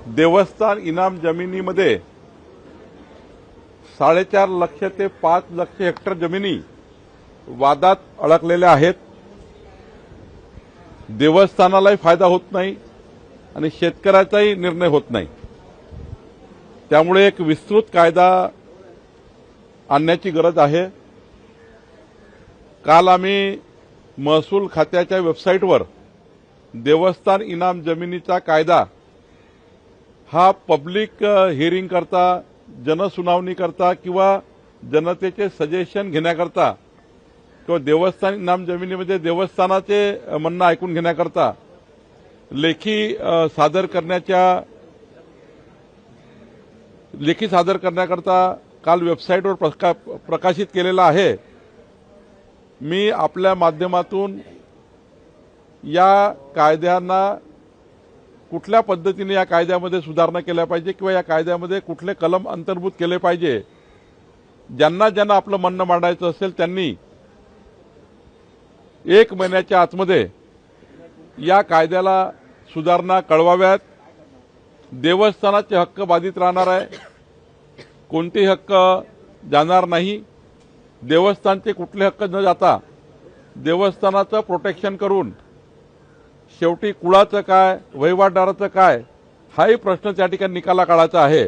देवस्थान इनाम जमिनीमध्ये 4.5 लाख ते 5 लाख हेक्टर जमिनी वादात अडकलेल्या आहेत। देवस्थानालाही फायदा होत नाही आणि शेतकऱ्याचाही निर्णय होत नाही। त्यामुळे एक विस्तृत कायदा आणण्याची गरज आहे। काल आम्ही महसूल खात्याच्या वेबसाईटवर देवस्थान इनाम जमिनीचा कायदा हा पब्लिक हिअरिंग करता, जनसुनावणी करता किंवा जनतेचे सजेशन घेण्याकरता किंवा देवस्थान इनाम जमिनीमध्ये देवस्थानाचे म्हणणं ऐकून घेण्याकरता लेखी सादर करण्याकरता काल वेबसाईटवर प्रकाशित केलेला आहे। मी आपल्या माध्यमातून या कायद्यांना कुठल्या पद्धतीने या कायद्यामध्ये सुधारणा केल्या पाहिजे किंवा या कायद्यामध्ये कुठले कलम अंतर्भूत केले पाहिजे, ज्यांना आपलं म्हणणं मांडायचं असेल त्यांनी 1 महिन्याच्या आतमध्ये या कायद्याला सुधारणा कळवाव्यात। देवस्थानाचे हक्क बाधित राहणार आहे, कोणतेही हक्क जाणार नाही। देवस्थानचे कुठले हक्क न जाता देवस्थानाचं प्रोटेक्शन करून शेवटी कुळाचं काय, वहिवाटदाराचं काय, हाही प्रश्न त्या ठिकाणी निकाला काढायचा आहे।